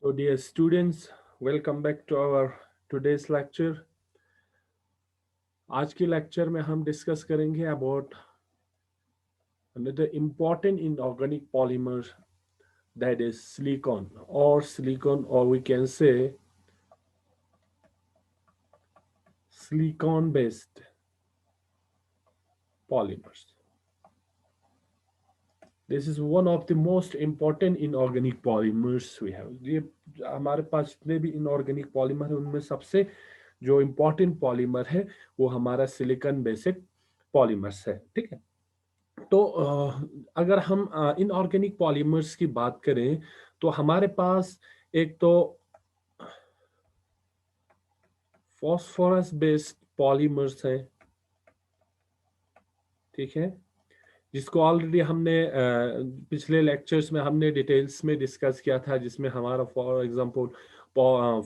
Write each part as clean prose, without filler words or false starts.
So, dear students, welcome back to our today's lecture. आज के lecture में हम डिस्कस करेंगे about another important inorganic polymer that is silicon or we can say silicon based polymers. This is one of the most important inorganic polymers we have. ये हमारे पास जितने भी inorganic polymer है उनमें सबसे जो important polymer है वो हमारा silicon बेसिक polymers है, ठीक है। तो अगर हम इनऑर्गेनिक पॉलीमर्स की बात करें तो हमारे पास एक तो फॉस्फोरस बेस्ड पॉलीमर्स है, ठीक है, जिसको ऑलरेडी हमने पिछले लेक्चर्स में हमने डिटेल्स में डिस्कस किया था, जिसमें हमारा फॉर एग्जांपल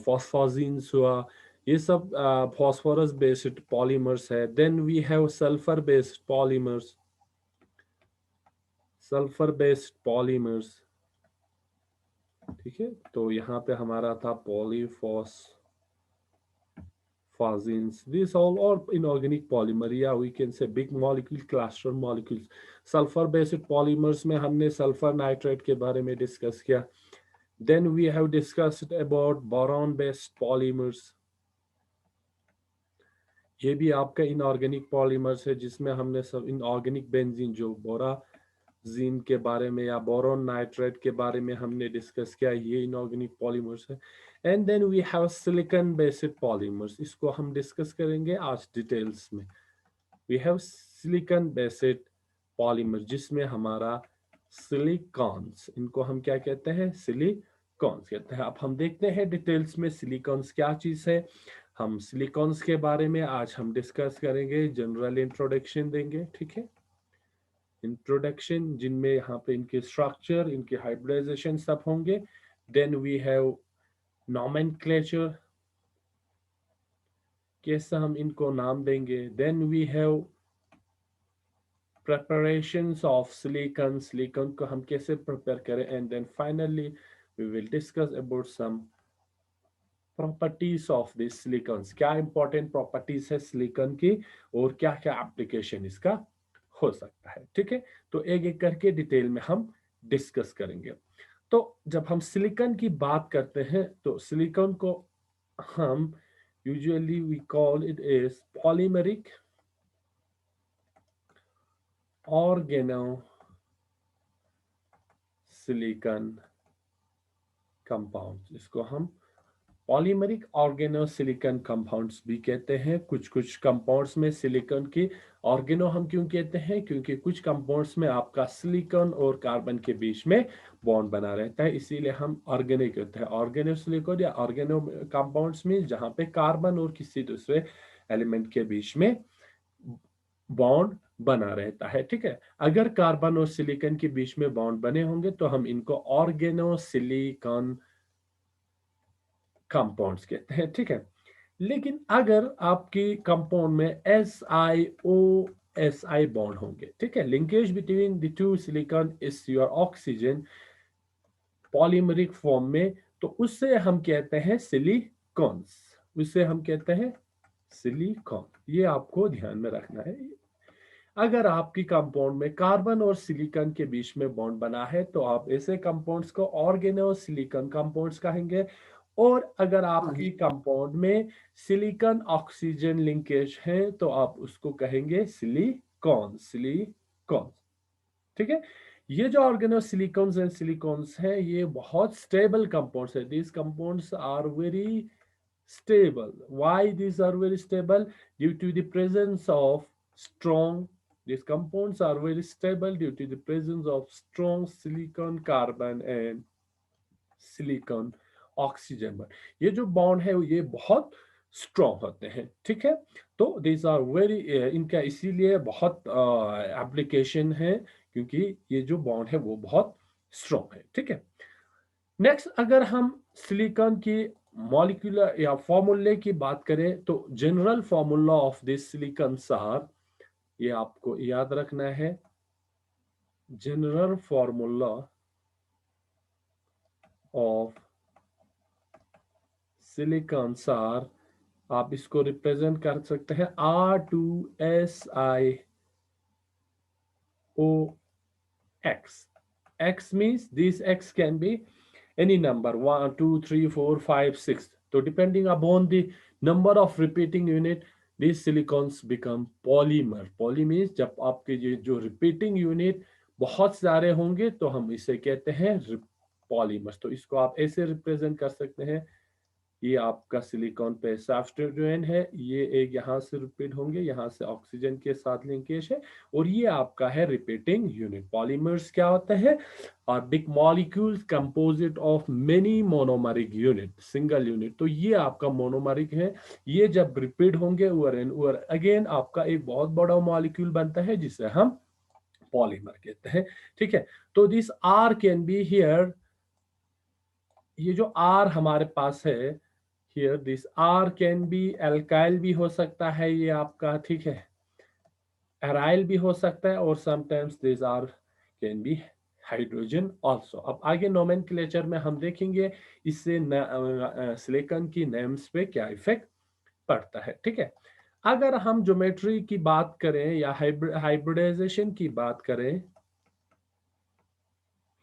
फॉस्फोजीन्स हुआ, ये सब फॉस्फोरस बेस्ड पॉलीमर्स है। Then we have sulphur based polymers, ठीक है। तो यहाँ पे हमारा था phosphazenes. These all are inorganic polymer, या we can say big molecule cluster molecules. Sulphur based polymers में हमने सल्फर नाइट्रेट के बारे में डिस्कस किया। Then we have discussed about boron based polymers, ये भी आपका इनऑर्गेनिक पॉलीमर्स है, जिसमें हमने सब इनऑर्गेनिक बेंजीन जो बोराजीन के बारे में या बोरॉन नाइट्रेट के बारे में हमने डिस्कस किया, ये इनऑर्गेनिक पॉलीमर्स है। And then we have silicon based polymers, इसको हम डिस्कस करेंगे आज डिटेल्स में। We have silicon based polymer, जिसमें हमारा सिलिकॉन्स, इनको हम क्या कहते हैं, सिलिकॉन्स कहते हैं। अब हम देखते हैं डिटेल्स में सिलिकॉन्स क्या चीज है। हम सिलिकॉन्स के बारे में आज हम डिस्कस करेंगे, जनरल इंट्रोडक्शन देंगे, ठीक है, इंट्रोडक्शन, जिनमें यहाँ पे इनके स्ट्रक्चर, इनके हाइब्रिडाइजेशन सब होंगे। देन वी हैव नॉमेनक्लेचर, कैसे हम इनको नाम देंगे। Then we have preparations of silicon को हम कैसे प्रिपेयर करें। And then finally we will discuss about some properties of this silicones, क्या इंपॉर्टेंट प्रॉपर्टीज है सिलिकॉन की और क्या क्या एप्लीकेशन इसका हो सकता है, ठीक है। तो एक एक करके डिटेल में हम डिस्कस करेंगे। तो जब हम सिलिकॉन की बात करते हैं तो सिलिकॉन को हम usually we call it as polymeric organo silicon compound, इसको हम पॉलीमेरिक ऑर्गेनो सिलिकॉन कंपाउंड्स भी कहते हैं। कुछ कुछ कंपाउंड्स में सिलिकॉन की ऑर्गेनो हम क्यों कहते हैं, क्योंकि कुछ कंपाउंड्स में आपका सिलिकॉन और कार्बन के बीच में बॉन्ड बना रहता है, इसीलिए हम ऑर्गेनिक कहते हैं। ऑर्गेनो सिलिकॉन या ऑर्गेनो कंपाउंड्स में जहां पे कार्बन और किसी दूसरे एलिमेंट के बीच में बॉन्ड बना रहता है, ठीक है। अगर कार्बन और सिलिकॉन के बीच में बॉन्ड बने होंगे तो हम इनको ऑर्गेनो सिलिकॉन कंपाउंड्स कहते हैं, ठीक है। लेकिन अगर आपकी कंपाउंड में SiO बॉन्ड होंगे, ठीक है, linkage between the two silicon is your oxygen polymeric form में, तो उससे हम कहते हैं सिलिकॉन्स, उससे हम कहते हैं सिलिकॉन। ये आपको ध्यान में रखना है। अगर आपकी कंपाउंड में कार्बन और सिलिकॉन के बीच में बॉन्ड बना है तो आप ऐसे कंपाउंड्स को ऑर्गेनो सिलिकॉन कंपाउंड्स कहेंगे। और अगर आपकी कंपाउंड में सिलिकॉन ऑक्सीजन लिंकेज है तो आप उसको कहेंगे सिलिकॉन, ठीक है। ये जो ऑर्गेनो सिलिकॉन्स एंड सिलिकॉन्स हैं ये बहुत स्टेबल कंपाउंड्स है। These compounds are very stable. Why these are very stable? Due to the presence of strong, these compounds are very stable due to the presence of strong silicon carbon and silicon oxygen bond. ये जो bond है ये बहुत strong होते हैं, ठीक है। तो these are very इनका इसीलिए बहुत एप्लीकेशन है, क्योंकि ये जो बॉन्ड है वो बहुत स्ट्रॉन्ग है, ठीक है। नेक्स्ट अगर हम सिलिकॉन की मॉलिक्यूलर या फॉर्मूले की बात करें तो general formula of this silicone are, ये आपको याद रखना है, general formula of silicones are, आप इसको रिप्रेजेंट कर सकते हैं R2SiO X. X means this X can be any number 1, 2, 3, 4, 5, 6. So depending upon the number of repeating unit, these silicons become polymer. Poly means जब आपके ये जो repeating unit बहुत सारे होंगे तो हम इसे कहते हैं पॉलीमर्स। तो इसको आप ऐसे रिप्रेजेंट कर सकते हैं, ये आपका सिलिकॉन पे सब्स्टिट्यूएंट है, ये एक यहाँ से रिपीट होंगे, यहाँ से ऑक्सीजन के साथ लिंकेज है, और ये आपका है रिपीटिंग यूनिट। पॉलीमर्स क्या होते हैं? और big molecules composite of many monomeric unit, single unit. तो ये आपका मोनोमरिक है, ये जब रिपीट होंगे ओवर एंड ओवर अगेन आपका एक बहुत बड़ा मॉलिक्यूल बनता है जिसे हम पॉलीमर कहते हैं। ठीक है, तो this R can be here, ये जो आर हमारे पास है here, this R can be alkyl भी हो सकता है ये आपका, ठीक है, एराइल भी हो सकता है, और sometimes this R can be hydrogen also. अब आगे नोमेनक्लेचर में हम देखेंगे इससे सिलिकॉन की नेम्स पे क्या इफेक्ट पड़ता है। ठीक है, अगर हम ज्योमेट्री की बात करें या हाइब्रिडाइजेशन की बात करें,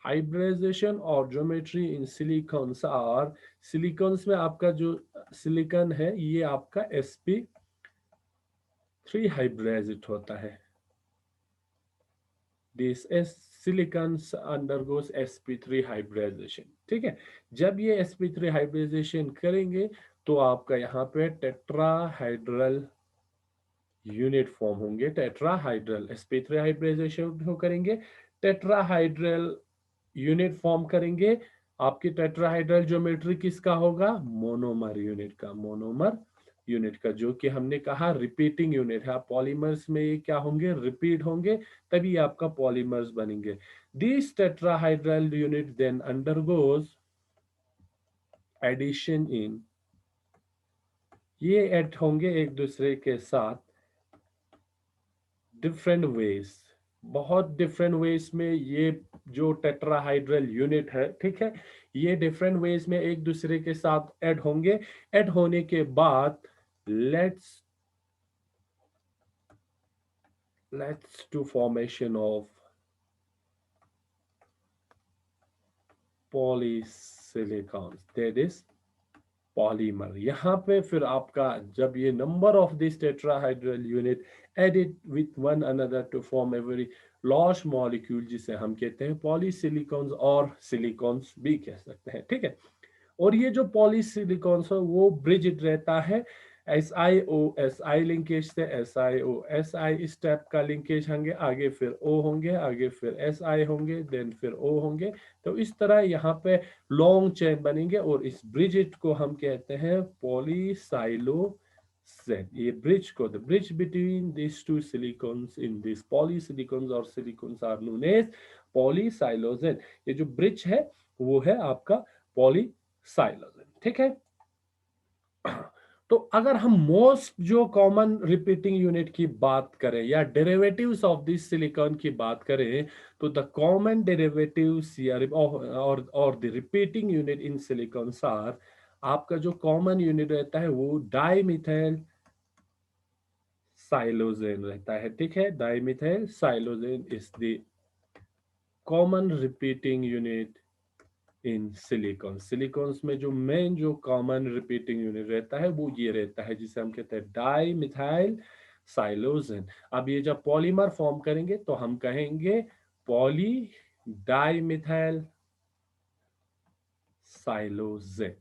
हाइब्रिडाइजेशन और geometry in silicones are, silicones में आपका जो सिलिकॉन है ये आपका sp3 हाइब्रिडाइज्ड होता है। This silicone undergoes sp3 hybridisation. ठीक है, जब ये sp3 हाइब्रिडाइजेशन करेंगे तो आपका यहाँ पे टेट्राहाइड्रल यूनिट फॉर्म होंगे। टेट्राहाइड्रल sp3 हाइब्रिडाइजेशन करेंगे, टेट्राहाइड्रल यूनिट फॉर्म करेंगे। आपकी टेट्राहाइड्रल ज्योमेट्री किसका होगा? मोनोमर यूनिट का, मोनोमर यूनिट का, जो कि हमने कहा रिपीटिंग यूनिट है। पॉलीमर्स में ये क्या होंगे? रिपीट होंगे, तभी आपका पॉलीमर्स बनेंगे। This tetrahedral unit then undergoes addition in, ये ऐड होंगे एक दूसरे के साथ डिफरेंट वेज, बहुत डिफरेंट वेज में ये जो टेट्राहाइड्रल यूनिट है, ठीक है, ये डिफरेंट वेज में एक दूसरे के साथ ऐड होंगे। ऐड होने के बाद lets to formation of polysilicon, that is polymer. यहाँ पे फिर आपका जब ये number of this tetrahedral unit added with one another to form a very large molecule, जिसे हम कहते हैं पॉलीसिलिकॉन्स और सिलिकॉन्स भी कह सकते हैं। ठीक है, और ये जो पॉलीसिलिकॉन्स है वो ब्रिज रहता है SiO-Si लिंकेज से, SiO-Si इस टाइप का लिंकेज होंगे, आगे फिर O होंगे, आगे फिर Si होंगे, देन फिर O होंगे। तो इस तरह यहाँ पे लॉन्ग चेन बनेंगे, और इस ब्रिज को हम कहते हैं पॉलीसाइलोजेन। ये ब्रिज को, the bridge between this two silicons in this polysilicons और silicons are known as polysiloxane. ये जो ब्रिज है वो है आपका पॉलीसाइलोजेन। ठीक है, तो अगर हम मोस्ट जो कॉमन रिपीटिंग यूनिट की बात करें या डेरिवेटिव्स ऑफ दिस सिलिकॉन की बात करें, तो द कॉमन डेरिवेटिव्स और the repeating unit in silicone are, आपका जो कॉमन यूनिट रहता है वो डाइमिथाइल साइलोजेन रहता है। ठीक है, dimethyl siloxane is the common repeating unit in silicone. Silicones में जो मेन जो कॉमन रिपीटिंग यूनिट रहता है वो ये रहता है, जिसे हम कहते हैं डाई मिथाइल साइलोजेन। अब ये जब पॉलीमर फॉर्म करेंगे तो हम कहेंगे पॉली डाई मिथाइल साइलोजेन,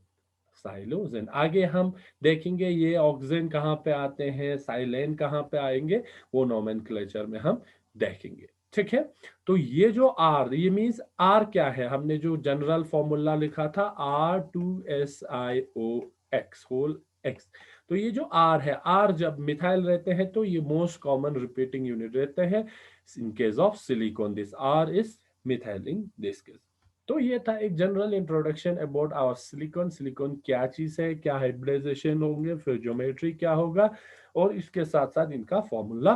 साइलोजेन। आगे हम देखेंगे ये ऑक्सीजन कहाँ पे आते हैं, साइलेन कहाँ पे आएंगे, वो नोमेनक्लेचर में हम देखेंगे। ठीक है, तो ये जो आर, ये मींस आर क्या है, हमने जो जनरल फॉर्मूला लिखा था R2SiO X होल एक्स। तो ये जो आर है, आर जब मिथाइल रहते हैं तो ये मोस्ट कॉमन रिपीटिंग यूनिट रहते हैं। In case of silicone this R is methyl in this case. तो ये था एक general introduction about our silicone. Silicone क्या चीज है, क्या हाइब्रिडाइजेशन होंगे, फिर ज्योमेट्री क्या होगा, और इसके साथ साथ इनका फॉर्मूला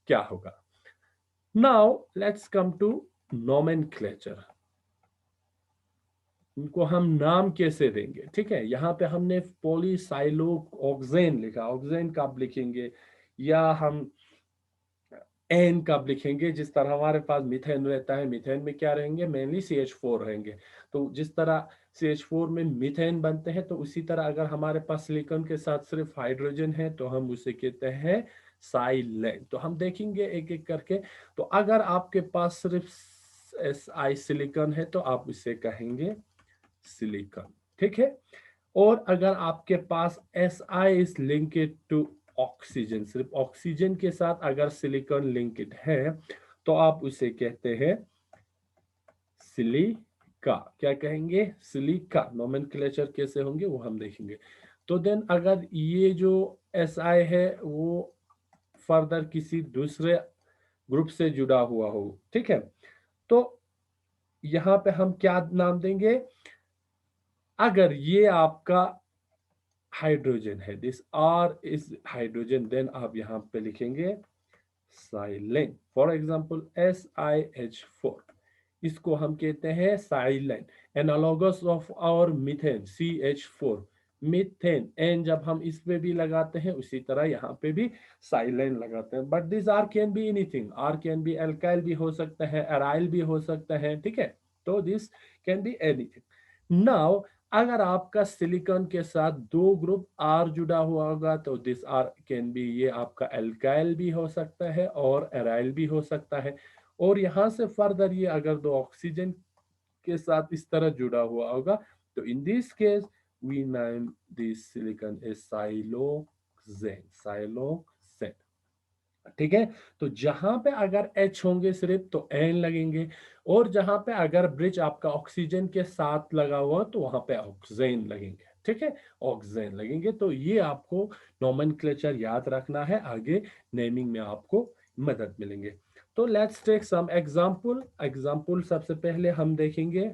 क्या होगा। Now let's come to nomenclature. इनको हम नाम कैसे देंगे, ठीक है। यहाँ पे हमने पॉलीसाइलो ऑक्सेन लिखा, ऑक्सेन कब लिखेंगे, या हम एन कब लिखेंगे। जिस तरह हमारे पास मीथेन रहता है, मीथेन में क्या रहेंगे, मेनली CH4 रहेंगे। तो जिस तरह CH4 में मीथेन बनते हैं, तो उसी तरह अगर हमारे पास सिलिकॉन के साथ सिर्फ हाइड्रोजन है तो हम उसे कहते हैं साइलेन। तो हम देखेंगे एक एक करके। तो अगर आपके पास सिर्फ Si सिलिकॉन है तो आप इसे कहेंगे सिलिकॉन, ठीक है। और अगर आपके पास Si is linked to oxygen, सिर्फ ऑक्सीजन के साथ अगर सिलिकॉन लिंक्ड है तो आप उसे कहते हैं सिलिका। क्या कहेंगे, सिलिका। नोमेनक्लेचर कैसे होंगे वो हम देखेंगे। तो देन अगर ये जो Si है वो फर्दर किसी दूसरे ग्रुप से जुड़ा हुआ हो, ठीक है, तो यहां पे हम क्या नाम देंगे। अगर ये आपका हाइड्रोजन है, this R is hydrogen, then आप यहां पे लिखेंगे साइलेन। फॉर एग्जाम्पल SiH4, इसको हम कहते हैं silane. Analogous of our methane CH4, methane एन जब हम इस पे भी लगाते हैं उसी तरह यहाँ पे भी साइलेन लगाते हैं। But this R can be anything, R can be alkyl भी हो सकता है, एराइल भी हो सकता है, ठीक है। तो this can be anything. Now अगर आपका सिलिकॉन के साथ दो ग्रुप आर जुड़ा हुआ होगा तो दिस आर कैन बी, ये आपका एल्काइल भी हो सकता है और एराइल भी हो सकता है। और यहां से फर्दर ये अगर दो ऑक्सीजन के साथ इस तरह जुड़ा हुआ होगा तो in this case we name this silicon is siloxane, siloxane, ठीक है। तो जहां पे अगर H होंगे सिर्फ तो N लगेंगे, और जहां पे अगर ब्रिज आपका ऑक्सीजन के साथ लगा हुआ तो वहां पे ऑक्सीजन लगेंगे, ठीक है, ऑक्सीजन लगेंगे। तो ये आपको नोमेनक्लेचर याद रखना है, आगे नेमिंग में आपको मदद मिलेंगे। तो let's take some example. Example सबसे पहले हम देखेंगे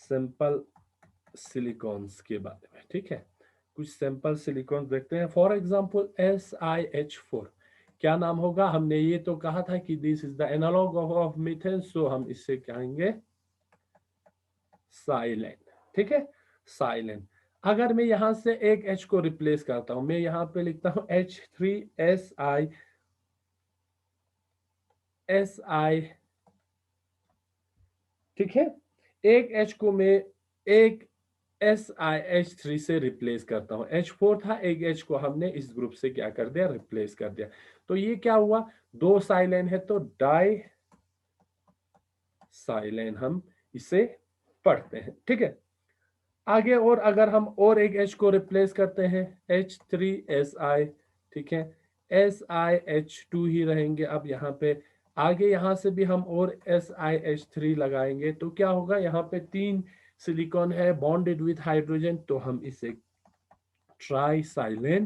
सिंपल सिलिकॉन्स के बारे में, ठीक है। कुछ सिंपल सिलिकॉन देखते हैं। फॉर एग्जांपल SiH4, क्या नाम होगा। हमने ये तो कहा था कि this is the analogue of methane, so हम इससे कहेंगे साइलेन, ठीक है, साइलेन। अगर मैं यहां से एक H को रिप्लेस करता हूं, मैं यहां पे लिखता हूं H3Si, ठीक है। एक H को मैं एक SiH3 से रिप्लेस करता हूं। H4 था, एक H को हमने इस ग्रुप से क्या कर दिया, रिप्लेस कर दिया। तो ये क्या हुआ, दो साइलेन है तो डाई साइलेन हम इसे पढ़ते हैं, ठीक है। आगे और अगर हम और एक H को रिप्लेस करते हैं H3Si, ठीक है, SiH2 ही रहेंगे अब यहाँ पे। आगे यहाँ से भी हम और SiH3 लगाएंगे तो क्या होगा, यहाँ पे तीन सिलिकॉन है बॉन्डेड विथ हाइड्रोजन, तो हम इसे ट्राई साइलेन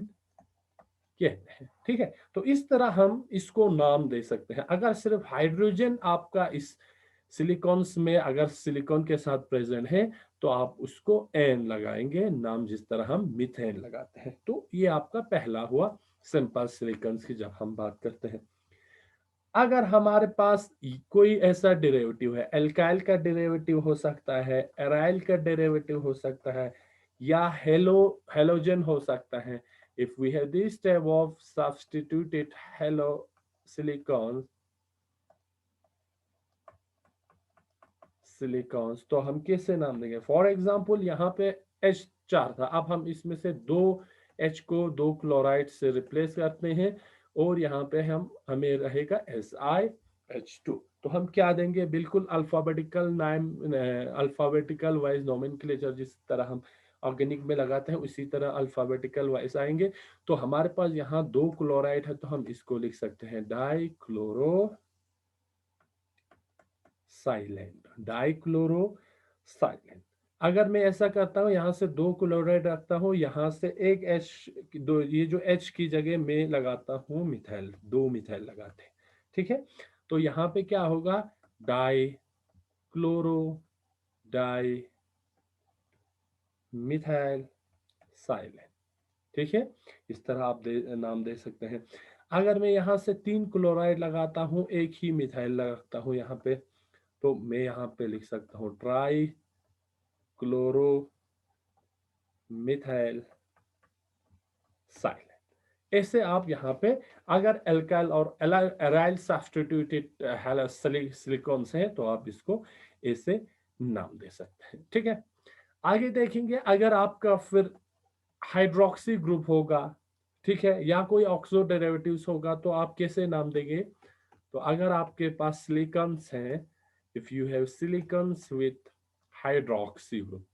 कहते हैं, ठीक है। तो इस तरह हम इसको नाम दे सकते हैं। अगर सिर्फ हाइड्रोजन आपका इस सिलिकॉन्स में अगर सिलिकॉन के साथ प्रेजेंट है तो आप उसको एन लगाएंगे नाम, जिस तरह हम मीथेन लगाते हैं। तो ये आपका पहला हुआ सिंपल सिलिकॉन्स की जब हम बात करते हैं। अगर हमारे पास कोई ऐसा डेरिवेटिव है, एल्काइल का डेरिवेटिव हो सकता है, एराइल का डेरिवेटिव हो सकता है, या हेलोजन हो सकता है। If we have this type of substituted halo silicon silicones, तो हम कैसे नाम देंगे। फॉर एग्जांपल यहाँ पे H4 था, अब हम इसमें से दो H को दो क्लोराइड से रिप्लेस करते हैं और यहाँ पे हमें रहेगा SiH2। तो हम क्या देंगे, बिल्कुल अल्फाबेटिकल नाम, अल्फाबेटिकल वाइज नोमेनक्लेचर जिस तरह हम ऑर्गेनिक में लगाते हैं उसी तरह अल्फाबेटिकल वाइज आएंगे। तो हमारे पास यहाँ दो क्लोराइड है तो हम इसको लिख सकते हैं die chloro silent, dichloro silent. अगर मैं ऐसा करता हूं, यहां से दो क्लोराइड रखता हूं, यहां से एक H, दो ये जो H की जगह मैं लगाता हूं मिथाइल, दो मिथाइल लगाते हैं, ठीक है। तो यहाँ पे क्या होगा, die chloro di methyl silent, ठीक है। इस तरह आप नाम दे सकते हैं। अगर मैं यहाँ से तीन क्लोराइड लगाता हूँ, एक ही मिथाइल लगाता हूँ यहाँ पे, तो मैं यहाँ पे लिख सकता हूँ ट्राई क्लोरो मिथाइल साइलेन। ऐसे आप यहाँ पे अगर एल्काइल और एराइल सब्स्टिट्यूटेड सिलिकॉन्स हैं तो आप इसको ऐसे नाम दे सकते हैं। ठीक है, आगे देखेंगे अगर आपका फिर हाइड्रोक्सी ग्रुप होगा, ठीक है, या कोई ऑक्सो डेरिवेटिव्स होगा तो आप कैसे नाम देंगे? तो अगर आपके पास सिलिकॉन्स हैं, if you have silicones with hydroxy group,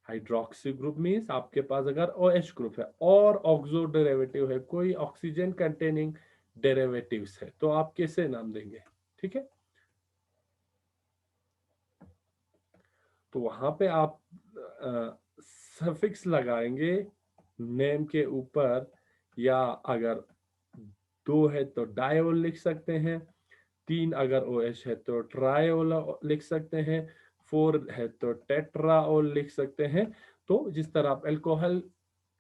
hydroxy group means आपके पास अगर OH ग्रुप है और ऑक्सो डेरिवेटिव है, कोई ऑक्सीजन कंटेनिंग डेरिवेटिव्स है, तो आप कैसे नाम देंगे? ठीक है, तो वहां पे आप सफिक्स लगाएंगे नेम के ऊपर, या अगर दो है तो डायोल लिख सकते हैं, तीन अगर OH है तो ट्रायोल लिख सकते हैं, फोर है तो टेट्राओल लिख सकते हैं। तो जिस तरह आप अल्कोहल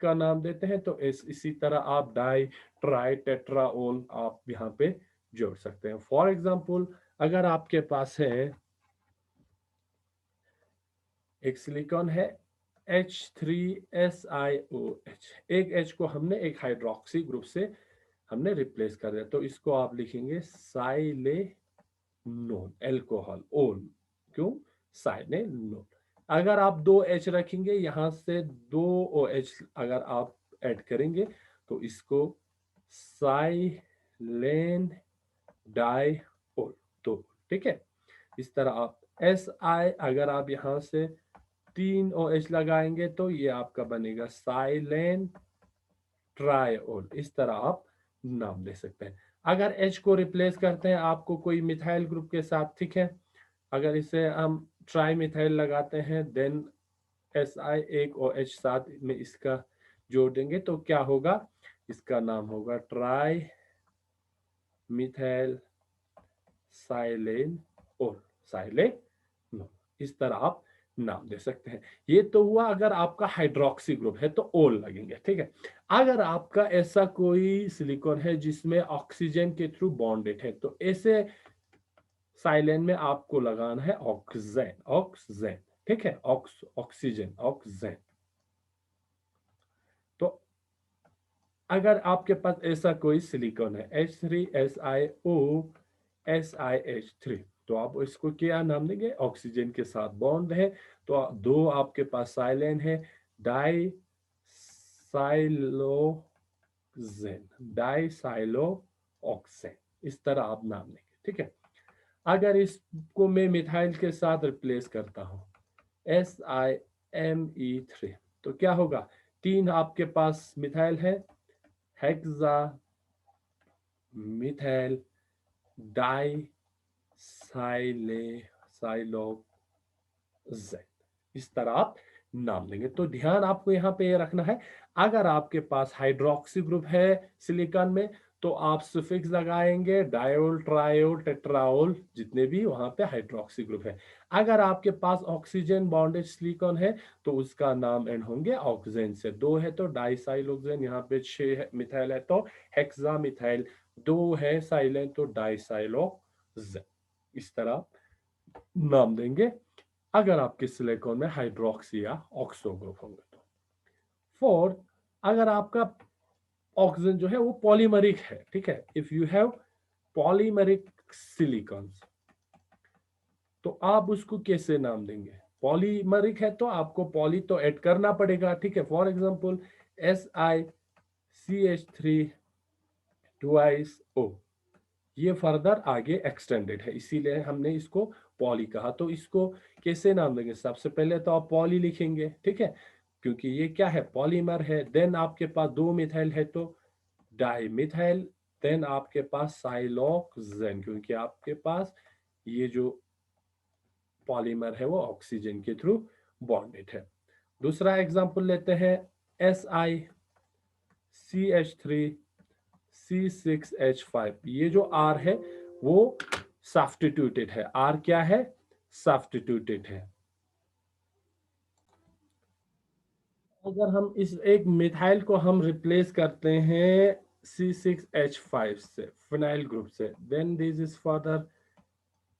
का नाम देते हैं तो इसी तरह आप डाई ट्राई टेट्राओल आप यहाँ पे जोड़ सकते हैं। फॉर एग्जाम्पल अगर आपके पास है एक सिलिकॉन है H3SiOH, एक H को हमने एक हाइड्रोक्सी ग्रुप से हमने रिप्लेस कर दिया, तो इसको आप लिखेंगे साइलेनोन एल्कोहल ओल। क्यों? साइलेनोन। अगर आप दो H रखेंगे, यहां से दो OH अगर आप ऐड करेंगे तो इसको साइलेन डाइओल। तो ठीक है, इस तरह आप Si अगर आप यहां से तीन OH लगाएंगे तो ये आपका बनेगा साइलेन ट्रायोल। इस तरह आप नाम दे सकते हैं। अगर H को रिप्लेस करते हैं आपको कोई मिथाइल ग्रुप के साथ, ठीक है, अगर इसे हम ट्राई मिथाइल लगाते हैं देन Si एक OH साथ में इसका जोड़ देंगे तो क्या होगा? इसका नाम होगा ट्राई मिथाइल साइलेन और साइलेन। इस तरह आप नाम दे सकते हैं। ये तो हुआ अगर आपका हाइड्रोक्सी ग्रुप है तो ओल लगेंगे। ठीक है, अगर आपका ऐसा कोई सिलिकॉन है जिसमें ऑक्सीजन के थ्रू बॉन्डेड है तो ऐसे साइलेन में आपको लगाना है ऑक्सीजन। ऑक्सीजन, ठीक है, ऑक्सीजन ऑक्सीजन। तो अगर आपके पास ऐसा कोई सिलिकॉन है H3SiO तो आप इसको क्या नाम देंगे? ऑक्सीजन के साथ बॉन्ड है तो दो आपके पास साइलेन है, डाई साइलोक्सेन, डाई साइलो ऑक्सेन। इस तरह आप नाम देंगे। ठीक है, अगर इसको मैं मिथाइल के साथ रिप्लेस करता हूं SiMe3 तो क्या होगा? तीन आपके पास मिथाइल है, हेक्सा मिथाइल डाई साइलोक्सेन। इस तरह आप नाम देंगे। तो ध्यान आपको यहाँ पे ये रखना है, अगर आपके पास हाइड्रोक्सी ग्रुप है सिलिकॉन में तो आप सुफिक्स लगाएंगे डायोल ट्रायोल टेट्राओल, जितने भी वहां पे हाइड्रोक्सी ग्रुप है। अगर आपके पास ऑक्सीजन बॉन्डेड सिलिकॉन है तो उसका नाम एंड होंगे ऑक्सीजन से। दो है तो डाइसाइलोक्सेन, यहाँ पे 6 मिथाइल है तो हेक्सा मिथाइल, दो है साइलेन तो डाइसाइलोक्सेन। इस तरह नाम देंगे अगर आपके सिलिकॉन में हाइड्रोक्सी या ऑक्सो ग्रुप होंगे तो। फोर्थ, अगर आपका ऑक्सीजन जो है वो पॉलीमरिक है, ठीक है, if you have polymeric silicones तो आप उसको कैसे नाम देंगे? पॉलीमरिक है तो आपको पॉली तो ऐड करना पड़ेगा। ठीक है, for example SiCH3 twice O, ये फर्दर आगे एक्सटेंडेड है इसीलिए हमने इसको पॉली कहा। तो इसको कैसे नाम देंगे? सबसे पहले तो आप पॉली लिखेंगे, ठीक है, क्योंकि ये क्या है? पॉलीमर है। देन आपके पास दो मिथाइल है तो डाई मिथाइल, देन आपके पास साइलोक्सेन, क्योंकि आपके पास ये जो पॉलीमर है वो ऑक्सीजन के थ्रू बॉन्डेड है। दूसरा एग्जांपल लेते हैं SiCH3C6H5, ये जो R है वो सब्स्टिट्यूटेड है। R क्या है? सब्स्टिट्यूटेड है। अगर हम इस एक मिथाइल को हम रिप्लेस करते हैं C6H5 से, फिनाइल ग्रुप से, then this is further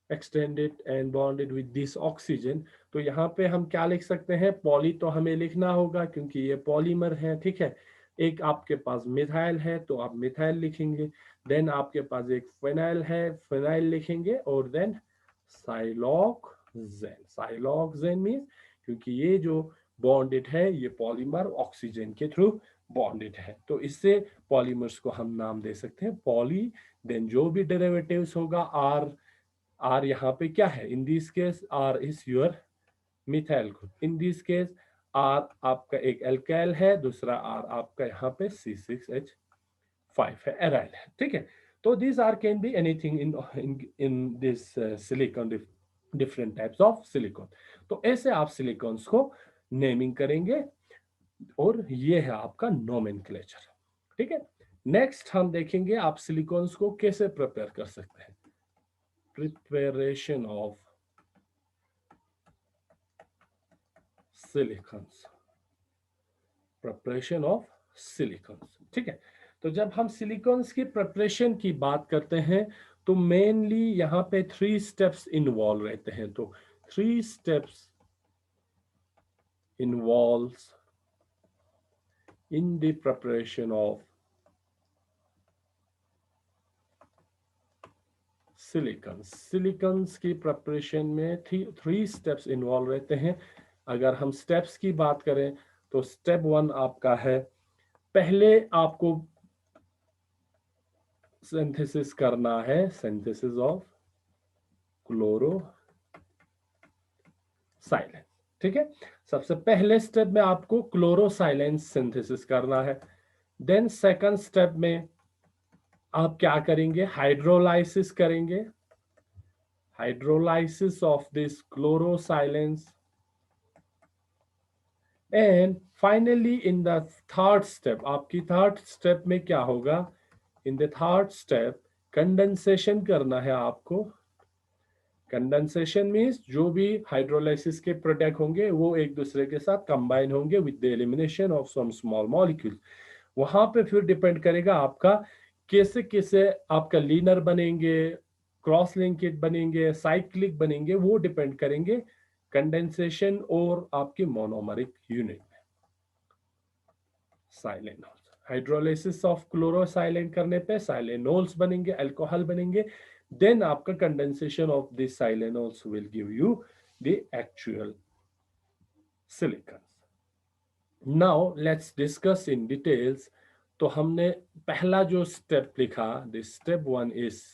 extended and bonded with this oxygen। तो यहाँ पे हम क्या लिख सकते हैं, पॉली तो हमें लिखना होगा क्योंकि ये पॉलीमर है, ठीक है। एक आपके पास मिथाइल है तो आप मिथाइल लिखेंगे, देन आपके पास एक फिनाइल है, फिनाइल लिखेंगे, और देन साइलोक्सेन। साइलोक्सेन मीन्स क्योंकि ये जो बॉन्डेड है ये पॉलीमर ऑक्सीजन के थ्रू बॉन्डेड है, तो इससे पॉलीमर्स को हम नाम दे सकते हैं पॉली। देन जो भी डेरिवेटिव्स होगा आर, आर यहाँ पे क्या है, in this case R is your methyl group, in this case R आपका एक एल्काइल है, दूसरा आर आपका यहाँ पे C6H5 है, एराइल है, ठीक है। तो this R can be anything in this silicone, different types of silicone. तो ऐसे आप सिलिकॉन्स को नेमिंग करेंगे और ये है आपका नोमेनक्लेचर, ठीक है। नेक्स्ट हम देखेंगे आप सिलिकॉन्स को कैसे प्रिपेयर कर सकते हैं। Preparation of silicones, preparation of silicones, ठीक है। तो जब हम सिलिकॉन्स की प्रिपरेशन की बात करते हैं तो मेनली यहाँ पे 3 स्टेप्स इन्वॉल्व रहते हैं। तो 3 steps involves in the preparation of silicones. Silicones की प्रिपरेशन में 3 स्टेप्स इन्वॉल्व रहते हैं। अगर हम स्टेप्स की बात करें तो स्टेप 1 आपका है, पहले आपको सिंथेसिस करना है, सिंथेसिस ऑफ क्लोरो साइलेंस, ठीक है। सबसे पहले स्टेप में आपको क्लोरो साइलेंस सिंथेसिस करना है। देन सेकंड स्टेप में आप क्या करेंगे, हाइड्रोलाइसिस करेंगे, hydrolysis of this chloro silence. And finally in the third step, आपकी थर्ड स्टेप में क्या होगा, in the third step condensation करना है आपको। कंडेंसेशन मीन्स जो भी हाइड्रोलाइसिस के प्रोडक्ट होंगे वो एक दूसरे के साथ कंबाइन होंगे with the elimination of some small molecule. वहां पे फिर डिपेंड करेगा आपका कैसे कैसे आपका लीनर बनेंगे, क्रॉस लिंकेज बनेंगे, साइक्लिक बनेंगे, वो डिपेंड करेंगे कंडेंसेशन और आपके मोनोमरिक यूनिट में। साइलेनोल्स, हाइड्रोलाइसिस ऑफ क्लोरोसाइलेन करने पे साइलेनोल्स बनेंगे, अल्कोहल बनेंगे। देन आपका condensation of this silanols will give you the actual silicon. Now let's discuss in details. तो हमने पहला जो स्टेप लिखा, this step one is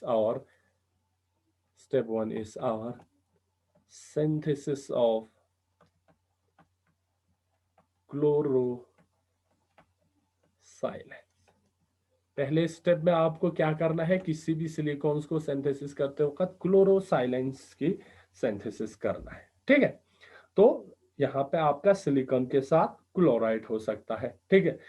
our synthesis of chlorosilane. पहले स्टेप में आपको क्या करना है, किसी भी सिलिकॉन्स को सिंथेसिस करते वक्त क्लोरोसाइलेंस की सिंथेसिस करना है, ठीक है। तो यहाँ पे आपका सिलिकॉन के साथ क्लोराइड हो सकता है, ठीक है।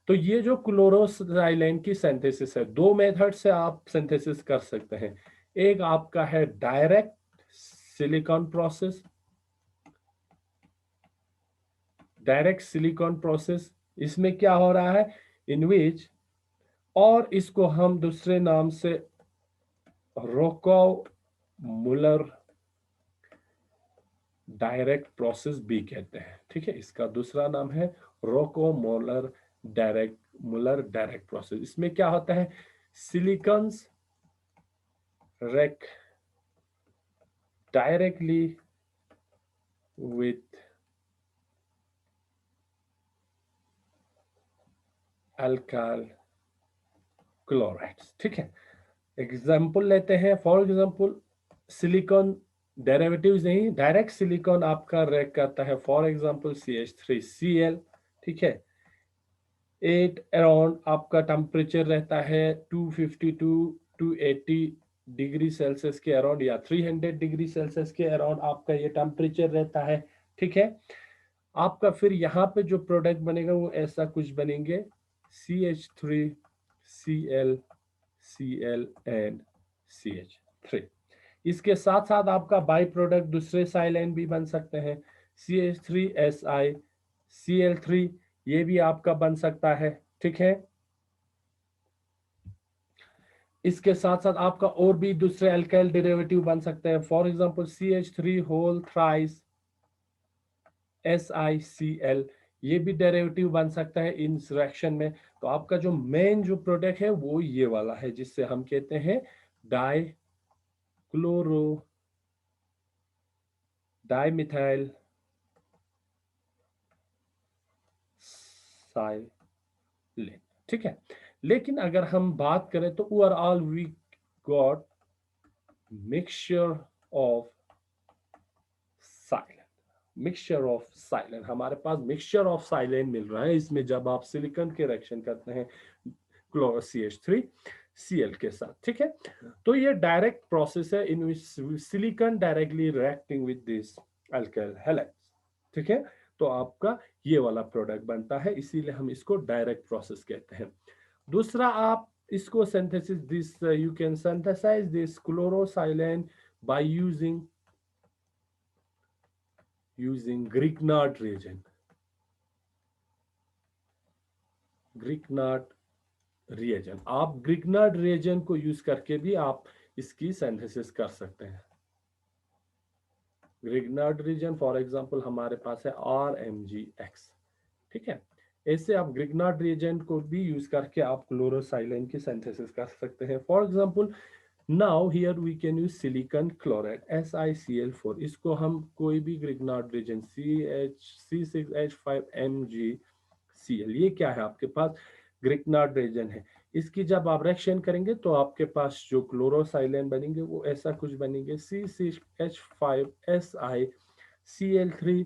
तो ये जो क्लोरोसाइलेन की सिंथेसिस है, 2 मेथड से आप सिंथेसिस कर सकते हैं। एक आपका है direct silicon process, direct silicon process. इसमें क्या हो रहा है, इन विच, और इसको हम दूसरे नाम से रोको मुलर डायरेक्ट प्रोसेस भी कहते हैं, ठीक है। इसका दूसरा नाम है रोको मुलर डायरेक्ट प्रोसेस। इसमें क्या होता है, silicones react directly with alkyl chlorides, ठीक है। एग्जाम्पल लेते हैं, फॉर एग्जाम्पल सिलिकॉन डेरिवेटिव्स नहीं, डायरेक्ट सिलिकॉन आपका रेक करता है, फॉर एग्जाम्पल CH3Cl, ठीक है। 8 अराउंड आपका टेम्परेचर रहता है 250 टू 280 डिग्री सेल्सियस के अराउंड, या 300 डिग्री सेल्सियस के अराउंड आपका ये टेम्परेचर रहता है, ठीक है। आपका फिर यहाँ पे जो प्रोडक्ट बनेगा वो ऐसा कुछ बनेंगे, CH3Cl Cl एंड CH3। इसके साथ साथ आपका बाई प्रोडक्ट दूसरे साइलेन भी बन सकते हैं, CH3SiCl3, ये भी आपका बन सकता है, ठीक है। इसके साथ साथ आपका और भी दूसरे अल्काइल डेरिवेटिव बन सकते हैं, for example CH3 whole thrice SiCl, ये भी डेरिवेटिव बन सकता है इन रिएक्शन में। तो आपका जो मेन जो प्रोडक्ट है वो ये वाला है, जिससे हम कहते हैं डाइमिथाइल साइलेन, ठीक है। लेकिन अगर हम बात करें तो overall we got mixture of silane, mixture of silane, हमारे पास मिक्सचर ऑफ साइलेन मिल रहा है इसमें, जब आप सिलिकॉन के रिएक्शन करते हैं क्लोरो CH3Cl के साथ, ठीक है। तो ये डायरेक्ट प्रोसेस है in which silicon directly reacting with this alkyl halides, ठीक है। तो आपका ये वाला प्रोडक्ट बनता है, इसीलिए हम इसको डायरेक्ट प्रोसेस कहते हैं। दूसरा, आप इसको synthesis this you can synthesize this chlorosilane by using Grignard reagent, आप ग्रिग्नार्ड रिएजेंट को यूज करके भी आप इसकी सिंथेसिस कर सकते हैं। ग्रिग्नार्ड रिएजेंट फॉर एग्जांपल हमारे पास है RMgX, ठीक है। ऐसे आप ग्रिग्नार्ड रिएजेंट को भी यूज करके आप क्लोरोसाइलेन की सिंथेसिस कर सकते हैं। For example now here we can use silicon chloride SiCl4, इसको हम कोई भी ग्रिग्नार्ड रिएजेंट C6H5MgCl, ये क्या है आपके पास ग्रिग्नार्ड रिएजेंट है। इसकी जब आप रिएक्शन करेंगे तो आपके पास जो क्लोरोसाइलेन बनेंगे वो ऐसा कुछ बनेंगे C6H5SiCl3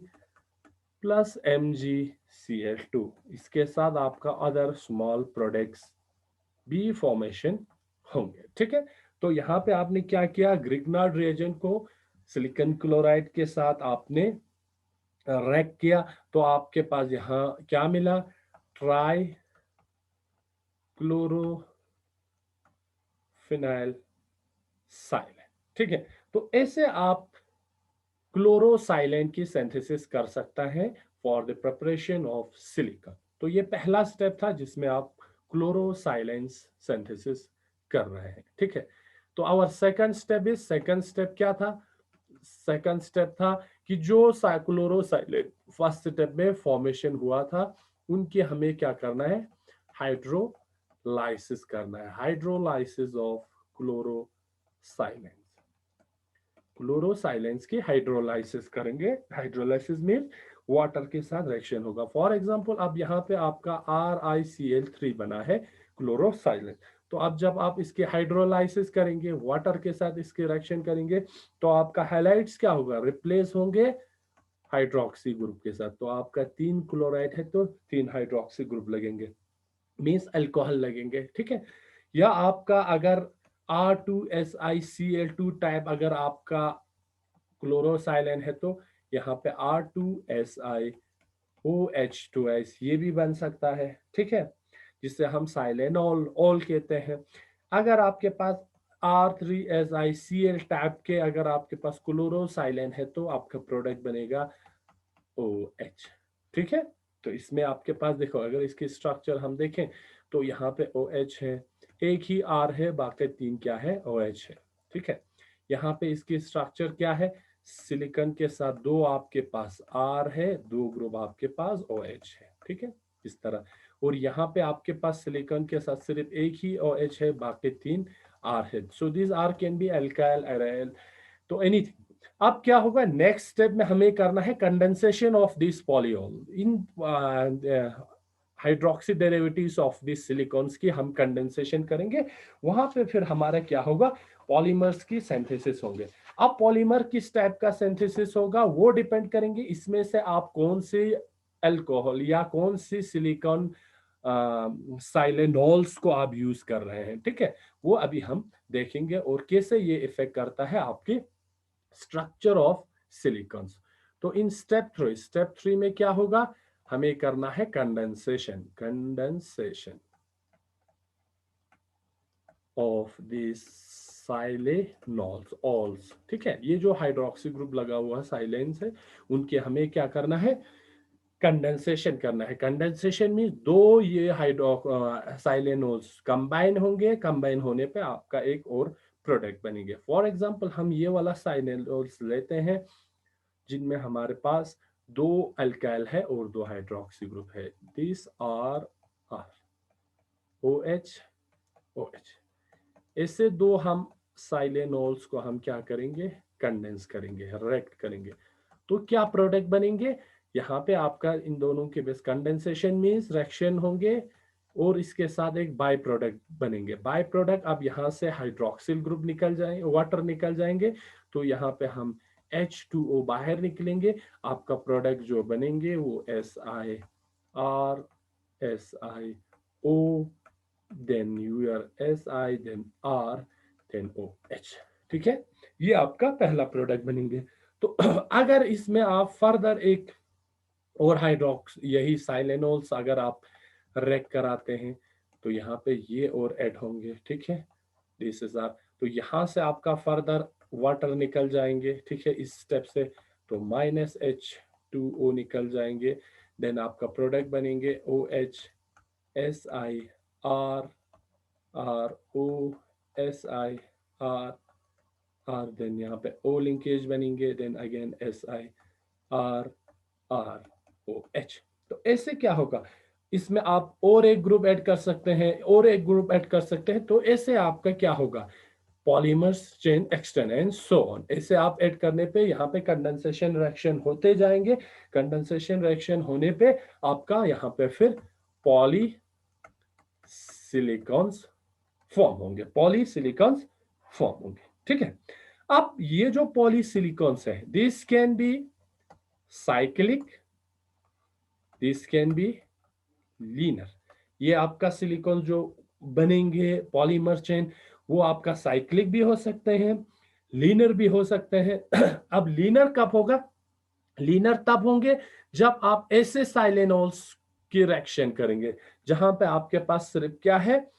प्लस MgCl2, इसके साथ आपका अदर स्मॉल प्रोडक्ट्स भी फॉर्मेशन होंगे, ठीक है। तो यहाँ पे आपने क्या किया, ग्रिग्नार्ड रिएजेंट को सिलिकॉन क्लोराइड के साथ आपने रैक किया, तो आपके पास यहाँ क्या मिला, ट्राई क्लोरोफिनाइल साइलेन, ठीक है। तो ऐसे आप क्लोरोसाइलेन की सिंथेसिस कर सकता है for the preparation of silicone. तो ये पहला स्टेप था जिसमें आप क्लोरोसाइलेंस सिंथेसिस कर रहे हैं, ठीक है। तो आवर सेकंड स्टेप क्या था, सेकंड स्टेप था कि जो क्लोरोसाइलेन फर्स्ट स्टेप में फॉर्मेशन हुआ था उनकी हमें क्या करना है, हाइड्रोलाइसिस करना है, हाइड्रोलाइसिस ऑफ क्लोरोसाइलेन, क्लोरोसाइलेंस की हाइड्रोलाइसिस करेंगे। हाइड्रोलाइसिस मीन वाटर के साथ रिएक्शन होगा। फॉर एग्जांपल अब यहाँ पे आपका RiCl3 बना है क्लोरोसाइलेंस, तो अब जब आप इसके हाइड्रोलाइसिस करेंगे, वाटर के साथ इसके रिएक्शन करेंगे, तो आपका हैलाइड्स क्या होगा, रिप्लेस होंगे हाइड्रोक्सी ग्रुप के साथ। तो आपका 3 क्लोराइड है तो 3 हाइड्रोक्सी ग्रुप लगेंगे, मीन्स अल्कोहल लगेंगे, ठीक है। या आपका अगर R2SiCl2 टाइप अगर आपका क्लोरोसाइलेन है तो यहाँ पे R2SiOH2S ये भी बन सकता है, ठीक है, जिससे हम साइलेनॉल ऑल कहते हैं। अगर आपके पास R3SiCl टाइप के अगर आपके पास क्लोरोसाइलेन है तो आपका प्रोडक्ट बनेगा OH, ठीक है। तो इसमें आपके पास देखो, अगर इसकी स्ट्रक्चर हम देखें तो यहाँ पे OH है, एक ही R है, बाकी 3 क्या है, OH है, ठीक है। यहाँ पे इसकी स्ट्रक्चर क्या है, सिलिकॉन के साथ 2 आपके पास R है, 2 ग्रुप आपके पास OH है, ठीक है, इस तरह। और यहाँ पे आपके पास सिलिकॉन के साथ सिर्फ एक ही OH है, बाकी 3 R है। So this R can be alkyl, aryl, तो एनीथिंग। अब क्या होगा, नेक्स्ट स्टेप में हमें करना है condensation of this polyol in hydroxy derivatives of this silicons की हम कंडेंसेशन करेंगे, वहां पे फिर हमारा क्या होगा, पॉलीमर्स की सिंथेसिस होंगे। अब पॉलीमर किस टाइप का सिंथेसिस होगा वो डिपेंड करेंगे इसमें से आप कौन सी अल्कोहल या कौन सी सिलिकॉन साइलेनॉल्स को आप यूज कर रहे हैं, ठीक है। वो अभी हम देखेंगे और कैसे ये इफेक्ट करता है आपकी स्ट्रक्चर ऑफ सिलिकॉन्स। तो इन स्टेप थ्री में क्या होगा, हमें करना है कंडेंसेशन ऑफ दिस साइलेनॉल्स ऑल्स, ठीक है। ये जो हाइड्रोक्सी ग्रुप लगा हुआ साइलेंस है उनके हमें क्या करना है, कंडेंसेशन करना है। कंडेंसेशन में दो ये हाइड्रो साइलेनोल्स कंबाइन होंगे, कंबाइन होने पे आपका एक और प्रोडक्ट बनेंगे। फॉर एग्जांपल हम ये वाला साइलेनोल्स लेते हैं जिनमें हमारे पास दो अल्काइल है और दो हाइड्रोक्सी ग्रुप है। This R OH OH। ऐसे दो हम साइलेनोल्स को हम क्या करेंगे, कंडेंस करेंगे, रिएक्ट करेंगे, तो क्या प्रोडक्ट बनेंगे। यहाँ पे आपका इन दोनों के बेस कंडेंसेशन मींस रिएक्शन होंगे और इसके साथ एक बाय प्रोडक्ट बनेंगे। बाय प्रोडक्ट अब यहाँ से हाइड्रोक्सिल ग्रुप निकल जाएंगे, वाटर निकल जाएंगे, तो यहाँ पे हम H2O बाहर निकलेंगे। आपका प्रोडक्ट जो बनेंगे वो SiR SiO then your Si then R then OH। ठीक है, ये आपका पहला प्रोडक्ट बनेंगे। तो अगर इसमें आप फर्दर एक और हाइड्रोक्स यही साइलेनोल्स अगर आप रेक कराते हैं तो यहाँ पे ये और ऐड होंगे। ठीक है, दिस इज आर, तो यहाँ से आपका फर्दर वाटर निकल जाएंगे। ठीक है, इस स्टेप से तो -H2O निकल जाएंगे। देन आपका प्रोडक्ट बनेंगे OH SiR RO SiR देन यहाँ पे O लिंकेज बनेंगे, देन अगेन SiR तो ऐसे क्या होगा, इसमें आप और एक ग्रुप ऐड कर सकते हैं, और एक ग्रुप ऐड कर सकते हैं, तो ऐसे आपका क्या होगा, polymers chain extend and so on. ऐसे आप ऐड करने पे यहाँ पे कंडेंसेशन रिएक्शन होते जाएंगे। कंडेंसेशन रिएक्शन होने पे आपका यहाँ पे फिर पॉली सिलिकॉन्स फॉर्म होंगे, पॉलीसिलिकॉन्स फॉर्म होंगे। ठीक है, अब ये जो पॉलीसिलिकॉन्स है, this can be cyclic, this can be linear. ये आपका सिलिकॉन जो बनेंगे पॉलीमर चेन, वो आपका साइक्लिक भी हो सकते हैं, लीनर भी हो सकते हैं। अब लीनर कब होगा, लीनर तब होंगे जब आप ऐसे साइलेनोल्स की रिएक्शन करेंगे जहां पे आपके पास सिर्फ क्या है,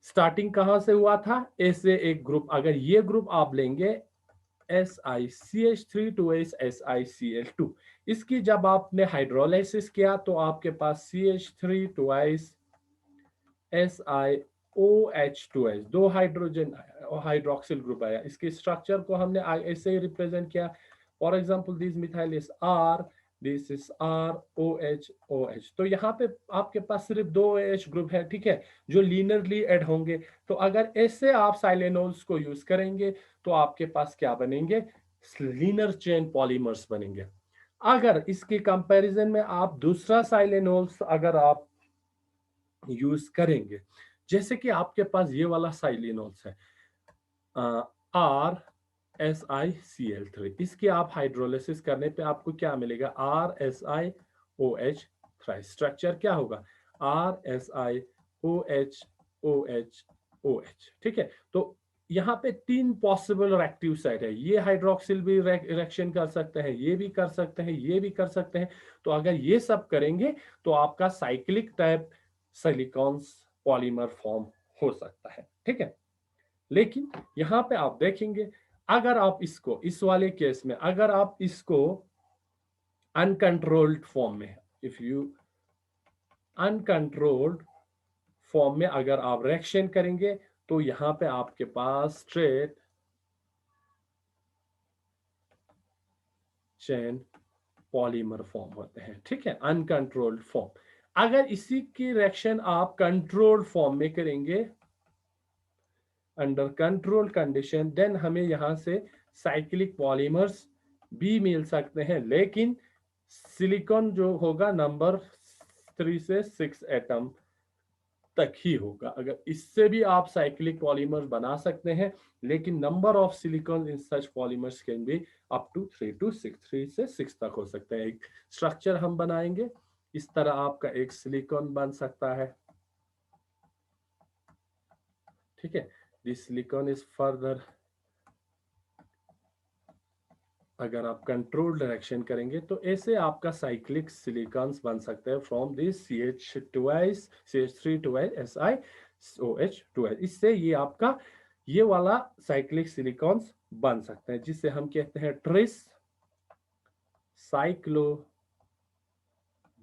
स्टार्टिंग कहां से हुआ था, ऐसे एक ग्रुप, अगर ये ग्रुप आप लेंगे SiCH3 SiCl2, इसकी जब आपने हाइड्रोलाइसिस किया तो आपके पास CH3 SiOH2H, दो हाइड्रोजन हाइड्रोक्सिल ग्रुप आया। इसके स्ट्रक्चर को हमने ऐसे ही रिप्रेजेंट किया। For example this methyl is R, this is ROH। तो यहाँ पे आपके पास सिर्फ दो OH ग्रुप है। ठीक है, जो लीनरली ऐड होंगे। तो अगर ऐसे आप साइलेनोल्स को यूज करेंगे तो आपके पास क्या बनेंगे, लीनर चेन पॉलीमर्स बनेंगे। अगर इसके कंपैरिजन में आप दूसरा साइलेनोल्स अगर आप यूज करेंगे, जैसे कि आपके पास ये वाला साइलेनोल्स है RSiCl3, इसकी आप हाइड्रोलिसिस करने पे आपको क्या मिलेगा, RSiOH3। स्ट्रक्चर क्या होगा, RSiOH ठीक है, तो यहाँ पे तीन पॉसिबल रिएक्टिव साइट है। ये हाइड्रोक्सिल भी रिएक्शन कर सकते हैं, ये भी कर सकते हैं, ये भी कर सकते हैं। तो अगर ये सब करेंगे तो आपका cyclic type silicones polymer form हो सकता है। ठीक है, लेकिन यहां पे आप देखेंगे अगर आप इसको, इस वाले केस में अगर आप इसको अनकंट्रोल्ड फॉर्म में, इफ यू अनकंट्रोल्ड फॉर्म में अगर आप रिएक्शन करेंगे तो यहां पे आपके पास स्ट्रेट चेन पॉलीमर फॉर्म होते हैं। ठीक है, अनकंट्रोल्ड फॉर्म। अगर इसी की रिएक्शन आप कंट्रोल्ड फॉर्म में करेंगे अंडर कंट्रोल कंडीशन, देन हमें यहां से साइक्लिक पॉलीमर्स भी मिल सकते हैं, लेकिन सिलिकॉन जो होगा नंबर 3 से 6 एटम तक ही होगा। अगर इससे भी आप साइक्लिक पॉलीमर्स बना सकते हैं, लेकिन number of silicon in such polymers can be up to 3 to 6, 3 से 6 तक हो सकते हैं। एक स्ट्रक्चर हम बनाएंगे, इस तरह आपका एक सिलिकॉन बन सकता है। ठीक है, दिस सिलिकॉन इज फर्दर, अगर आप कंट्रोल डायरेक्शन करेंगे तो ऐसे आपका साइक्लिक सिलिकॉन्स बन सकते हैं फ्रॉम दिस CH3 SiOH2H। इससे ये आपका ये वाला साइक्लिक सिलिकॉन्स बन सकते हैं, जिसे हम कहते हैं ट्रिस साइक्लो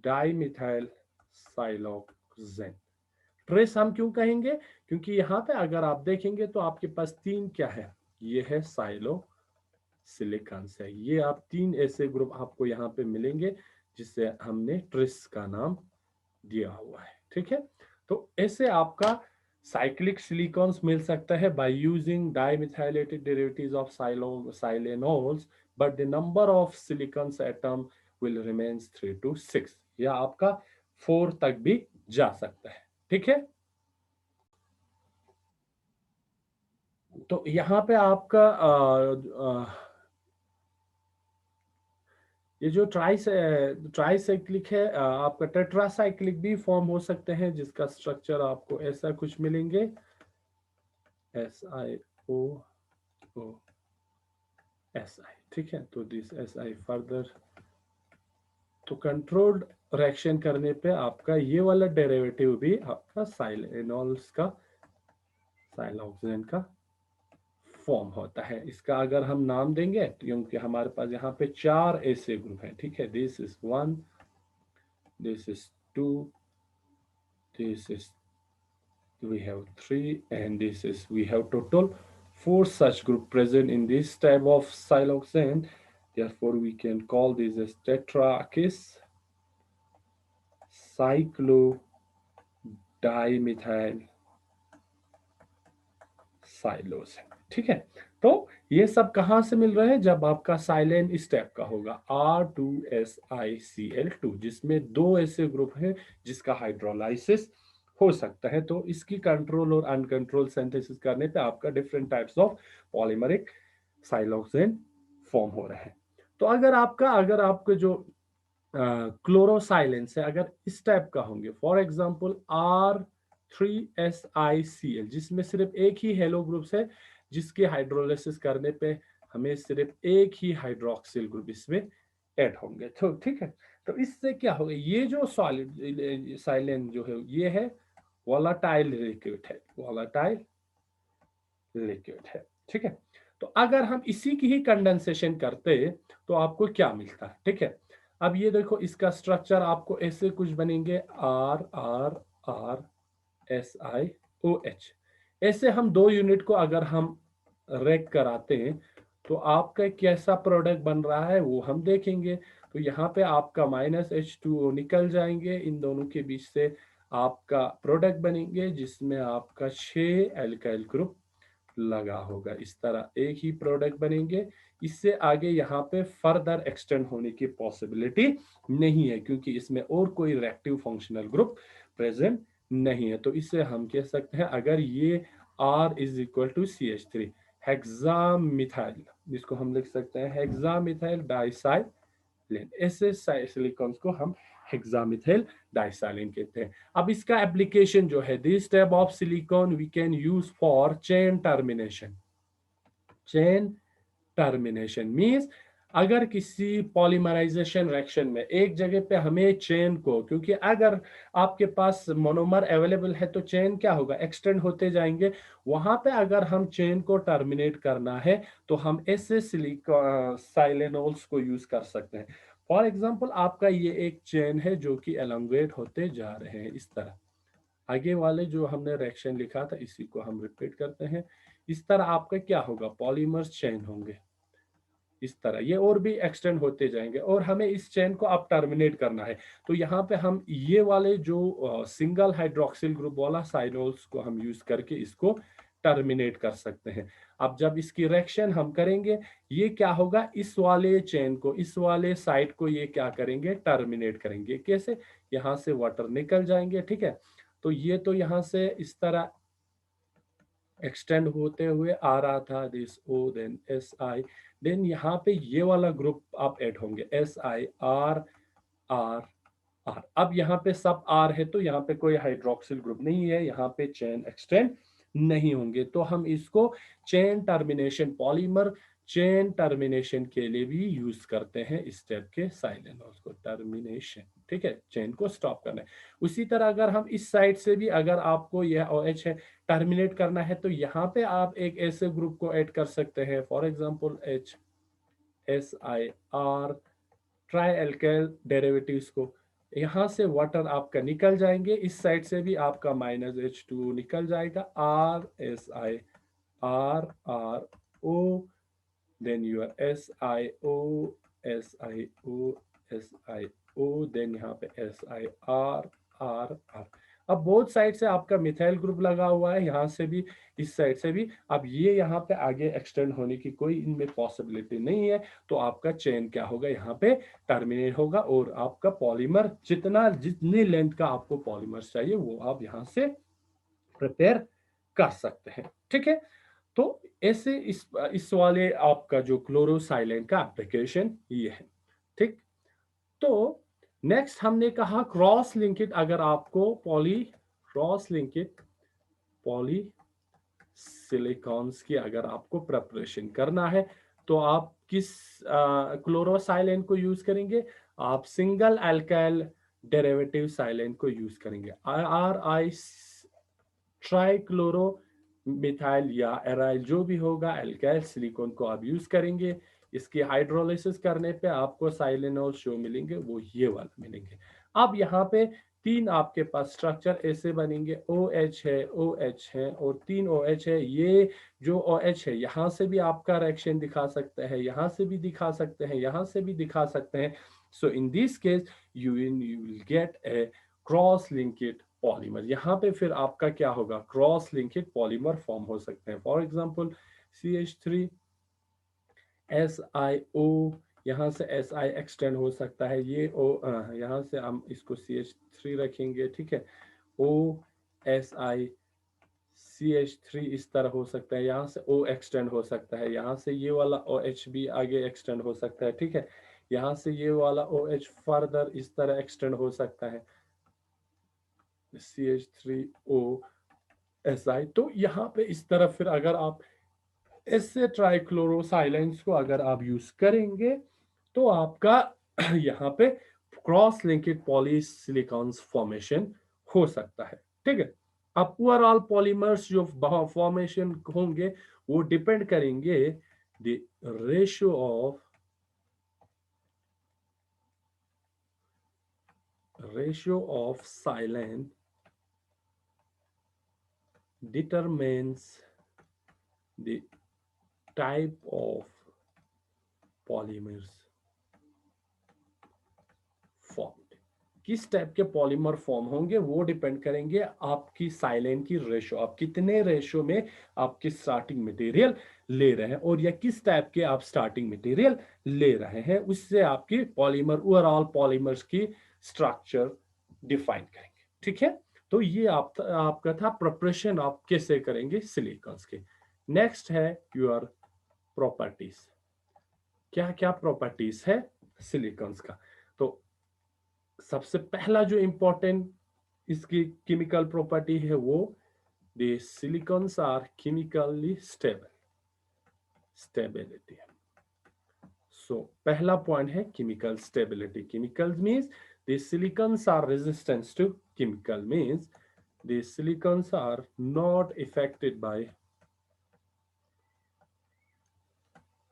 डाइमिथाइल साइलोक्सेन। ट्रेस हम क्यों कहेंगे? क्योंकि यहाँ पे अगर आप देखेंगे तो आपके पास तीन क्या है, ये है साइलो सिलिकॉन्स है। ये आप तीन ऐसे ग्रुप आपको यहाँ पे मिलेंगे जिससे हमने ट्रिस का नाम दिया हुआ है। ठीक है, तो ऐसे आपका साइक्लिक सिलिकॉन्स मिल सकता है by using dimethylated derivatives of silanols, but the number of silicons atom will remains 3 to 6, या आपका 4 तक भी जा सकता है। ठीक है, तो यहाँ पे आपका ये जो ट्राइसाइक्लिक है, आपका टेट्रासाइक्लिक भी फॉर्म हो सकते हैं, जिसका स्ट्रक्चर आपको ऐसा कुछ मिलेंगे, SiO2Si। ठीक है, तो दिस Si फर्दर, तो कंट्रोल्ड रिएक्शन करने पे आपका ये वाला डेरिवेटिव भी आपका साइलेनोल्स का, साइलोक्सेन का फॉर्म होता है। इसका अगर हम नाम देंगे तो, क्योंकि हमारे पास यहाँ पे चार ऐसे ग्रुप हैं। ठीक है, this is 1, this is 2, this is, we have 3, and this is, we have total 4 such group present in this type of siloxane. Therefore we can call this as tetrakis cyclodimethyl psilocin. ठीक है, तो ये सब कहां से मिल रहे हैं? जब आपका साइलेन इस टाइप का होगा, R2SiCl2, जिसमें दो ऐसे ग्रुप हैं जिसका हाइड्रोलाइसिस हो सकता है। तो इसकी कंट्रोल और अनकंट्रोल सिंथेसिस करने पे आपका different types of polymeric siloxane form हो रहे हैं। तो अगर आपके जो क्लोरोसाइलेंस है, अगर इस टाइप का होंगे, फॉर एग्जांपल R3SiCl, जिसमें सिर्फ एक ही हेलो ग्रुप्स है, जिसके हाइड्रोलाइसिस करने पे हमें सिर्फ एक ही हाइड्रोक्सिल ग्रुप इसमें ऐड होंगे। तो ठीक है, तो इससे क्या होगा, ये जो सॉलिड साइलेन जो है ये है वोलाटाइल लिक्विड है, वोलाटाइल लिक्विड है। ठीक है, तो अगर हम इसी की ही कंडेंसेशन करते तो आपको क्या मिलता है? ठीक है, अब ये देखो, इसका स्ट्रक्चर आपको ऐसे कुछ बनेंगे, RRRSiOH। ऐसे हम दो यूनिट को अगर हम रेक कराते हैं तो आपका कैसा प्रोडक्ट बन रहा है वो हम देखेंगे। तो यहाँ पे आपका -H2O निकल जाएंगे, इन दोनों के बीच से आपका प्रोडक्ट बनेंगे जिसमें आपका 6 एल्काइल ग्रुप लगा होगा। इस तरह एक ही प्रोडक्ट बनेंगे, इससे आगे यहाँ पे फर्दर एक्सटेंड होने की पॉसिबिलिटी नहीं है, क्योंकि इसमें और कोई रिएक्टिव फंक्शनल ग्रुप प्रेजेंट नहीं है। तो इससे हम कह सकते हैं, अगर ये R is equal to CH3 hexamethyl, जिसको हम लिख सकते हैं हेक्सामिथाइल डाइसाइलेन, ऐसे सिलिकॉन्स को हम हेक्सामिथाइल डाइसाइलेन कहते हैं। अब इसका एप्लीकेशन जो है, this type of silicone we can use for chain termination. Chain termination means अगर किसी पॉलीमराइजेशन रिएक्शन में एक जगह पे हमें चेन को, क्योंकि अगर आपके पास मोनोमर अवेलेबल है तो चेन क्या होगा, एक्सटेंड होते जाएंगे। वहां पे अगर हम चेन को टर्मिनेट करना है तो हम ऐसे साइलेनोल्स को यूज कर सकते हैं। फॉर एग्जांपल, आपका ये एक चेन है जो कि एलोंगेट होते जा रहे हैं इस तरह। आगे वाले जो हमने रिएक्शन लिखा था इसी को हम रिपीट करते हैं। इस तरह आपका क्या होगा, पॉलीमर्स चेन होंगे इस तरह, ये और भी एक्सटेंड होते जाएंगे और हमें इस चेन को अब टर्मिनेट करना है। तो यहाँ पे हम ये वाले जो सिंगल हाइड्रोक्सिल ग्रुप वाला साइनोल्स को हम यूज करके इसको टर्मिनेट कर सकते हैं। अब जब इसकी रिएक्शन हम करेंगे, ये क्या होगा, इस वाले चेन को, इस वाले साइड को ये क्या करेंगे, टर्मिनेट करेंगे। कैसे? यहाँ से वाटर निकल जाएंगे। ठीक है, तो ये तो यहाँ से इस तरह एक्सटेंड होते हुए आ रहा था, this O then Si, then यहाँ पे ये वाला ग्रुप आप ऐड होंगे, SiRR। अब यहाँ पे सब R है तो यहाँ पे कोई हाइड्रोक्सिल ग्रुप नहीं है, यहाँ पे चेन एक्सटेंड नहीं होंगे। तो हम इसको chain termination, polymer chain termination के लिए भी यूज करते हैं इस टाइप के साइलेनोल्स को, टर्मिनेशन। ठीक है, चेन को स्टॉप करना है। उसी तरह अगर हम इस साइड से भी, अगर आपको यह OH है टर्मिनेट करना है, तो यहाँ पे आप एक ऐसे ग्रुप को ऐड कर सकते हैं, for example HSiR try alkyl derivatives को। यहाँ से वाटर आपका निकल जाएंगे, इस साइड से भी आपका -H2O निकल जाएगा, RSI, RRO, then your SiO, SiO, SiO, then यहाँ पे SiR, अब बोथ साइड से आपका मिथाइल ग्रुप लगा हुआ है, यहाँ से भी इस साइड से भी। अब ये यहाँ पे आगे एक्सटेंड होने की कोई इनमें पॉसिबिलिटी नहीं है, तो आपका चेन क्या होगा, यहाँ पे टर्मिनेट होगा और आपका पॉलीमर जितनी लेंथ का आपको पॉलीमर चाहिए वो आप यहाँ से प्रिपेयर कर सकते हैं। ठीक है, तो ऐसे इस वाले आपका जो क्लोरोसाइलेंट का एप्लीकेशन ये है। ठीक, तो नेक्स्ट हमने कहा क्रॉस लिंकेज, अगर आपको क्रॉस लिंकेज पॉली सिलिकॉन्स की अगर आपको प्रिपरेशन करना है, तो आप किस क्लोरोसाइलेंट को यूज करेंगे, आप सिंगल अल्काइल डेरिवेटिव साइलेंट को यूज करेंगे। RI ट्राइक्लोरो मिथाइल या एराइल जो भी होगा, एल्काइल सिलिकॉन को आप यूज करेंगे। इसकी हाइड्रोलिसिस करने पे आपको साइलेनॉल शो मिलेंगे, वो ये वाला मिलेंगे। अब यहाँ पे तीन आपके पास स्ट्रक्चर ऐसे बनेंगे, OH है, OH है और तीन OH है। ये जो OH है यहाँ से भी आपका रिएक्शन दिखा सकते हैं, यहाँ से भी दिखा सकते हैं, यहाँ से भी दिखा सकते हैं। So in this case you will get a cross linked polymer. यहाँ पे फिर आपका क्या होगा, क्रॉस लिंकेड पॉलीमर फॉर्म हो सकते हैं। फॉर एग्जांपल CH3SiO, यहाँ से Si एक्सटेंड हो सकता है, ये O, यहाँ से हम इसको CH3 रखेंगे, ठीक है। OSi CH3 इस तरह हो सकता है, यहाँ से O एक्सटेंड हो सकता है, यहाँ से ये वाला OH भी आगे एक्सटेंड हो सकता है, ठीक है। यहाँ से ये वाला OH फर्दर इस तरह एक्सटेंड हो सकता है, CH3OSi। तो यहाँ पे इस तरफ फिर अगर आप इससे ट्राइक्लोरोसाइलेंस को अगर आप यूज करेंगे, तो आपका यहाँ पे क्रॉस लिंकेड पॉलीसिलिकॉन्स फॉर्मेशन हो सकता है। ठीक है, अब ओवरऑल पॉलीमर्स जो फॉर्मेशन होंगे वो डिपेंड करेंगे the ratio of silent determines the type of polymers formed। किस टाइप के पॉलीमर फॉर्म होंगे वो डिपेंड करेंगे आपकी साइलेंट की रेशो, आप कितने रेशो में आपकी स्टार्टिंग मटेरियल ले रहे हैं और या किस टाइप के आप स्टार्टिंग मटेरियल ले रहे हैं, उससे आपकी पॉलीमर ओवरऑल पॉलीमर्स की स्ट्रक्चर डिफाइन करेंगे। ठीक है, तो ये आपका था प्रिपरेशन आप कैसे करेंगे सिलिकॉन्स के। नेक्स्ट है योर प्रॉपर्टीज, क्या क्या प्रॉपर्टीज है सिलिकॉन्स का। तो सबसे पहला जो इंपॉर्टेंट इसकी केमिकल प्रॉपर्टी है वो, the silicons are chemically stability. So पहला पॉइंट है chemical stability. Chemical means the silicons are resistance to chemical, means the silicons are not affected by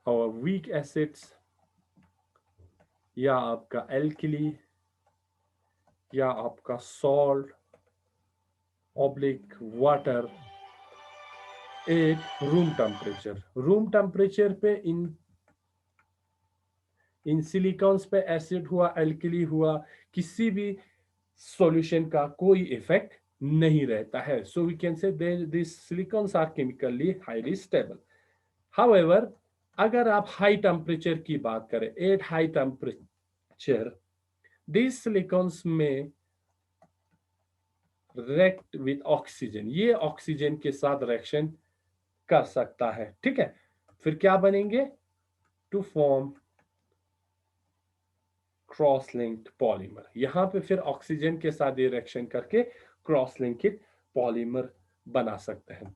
और वीक एसिड्स या आपका एल्कली या आपका salt oblique water at room temperature पे इन silicons पे एसिड हुआ, एल्कली हुआ, किसी भी सॉल्यूशन का कोई इफेक्ट नहीं रहता है। So we can say this silicones are chemically highly stable. However, अगर आप हाई टेम्परेचर की बात करें, at high temperature this silicones में रिएक्ट विद ऑक्सीजन, ये ऑक्सीजन के साथ रिएक्शन कर सकता है। ठीक है, फिर क्या बनेंगे, to form cross linked polymer. यहां पे फिर ऑक्सीजन के साथ ये रिएक्शन करके क्रॉस लिंक्ड पॉलीमर बना सकते हैं।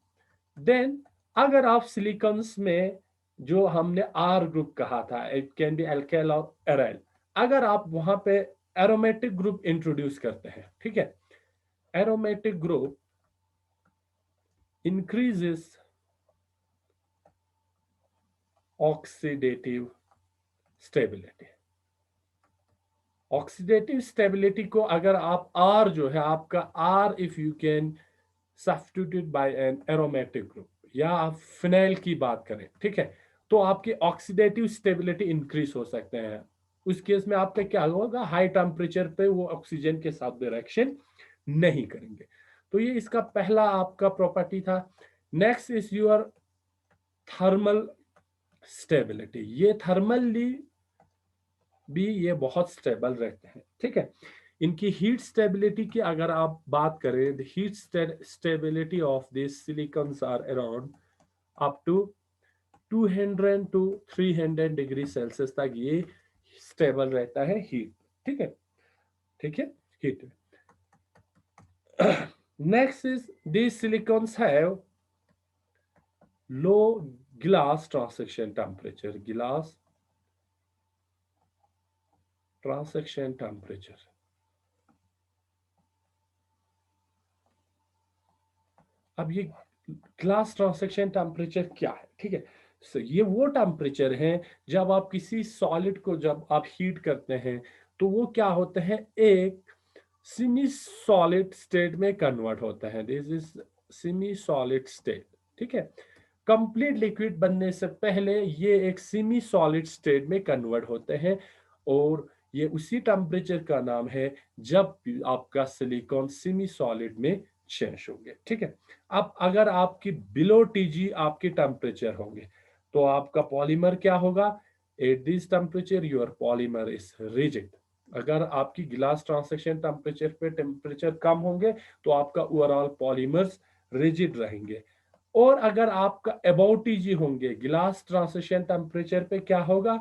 देन अगर आप सिलिकॉन्स में जो हमने आर ग्रुप कहा था, इट कैन बी एल्काइल और एराइल, अगर आप वहां पे एरोमेटिक ग्रुप इंट्रोड्यूस करते हैं, ठीक है, aromatic group increases oxidative stability, oxidative stability को अगर आप आर जो है आपका R, if you can substitute by an aromatic group, या आप फिनाइल की बात करें, ठीक है, तो आपकी ऑक्सीडेटिव स्टेबिलिटी इंक्रीज हो सकते हैं। उस केस में आपका क्या होगा, हाई टेम्परेचर पे वो ऑक्सीजन के साथ रिएक्शन नहीं करेंगे। तो ये इसका पहला आपका प्रॉपर्टी था। Next is your thermal stability. ये थर्मली भी ये बहुत स्टेबल रहते हैं, ठीक है। इनकी हीट स्टेबिलिटी की अगर आप बात करें, the heat stability of this silicones are around up to 200 to 300 degree Celsius तक ये स्टेबल रहता है हीट, ठीक है, ठीक है, heat. Next is these silicons have low glass transaction temperature, glass transaction temperature। अब ये ग्लास ट्रांसेक्शन टेम्परेचर क्या है, ठीक है। ये वो टेम्परेचर है जब आप किसी सॉलिड को जब आप हीट करते हैं तो वो क्या होता है, एक सेमी सॉलिड स्टेट में कन्वर्ट होता है। This is semi solid state, ठीक है। कंप्लीट लिक्विड बनने से पहले ये एक सेमी सॉलिड स्टेट में कन्वर्ट होते हैं, और ये उसी टेम्परेचर का नाम है जब आपका सिलिकॉन सेमी सॉलिड में चेंज होंगे, ठीक है। अब अगर आपकी बिलो टीजी आपके टेम्परेचर होंगे तो आपका पॉलीमर क्या होगा, at this temperature your polymer is rigid. अगर आपकी गिलास ट्रांसेक्शन टेम्परेचर पे टेम्परेचर कम होंगे तो आपका ओवरऑल पॉलीमर्स रिजिड रहेंगे। और अगर आपका अबाउट टीजी होंगे गिलास ट्रांजिशन टेम्परेचर पे क्या होगा,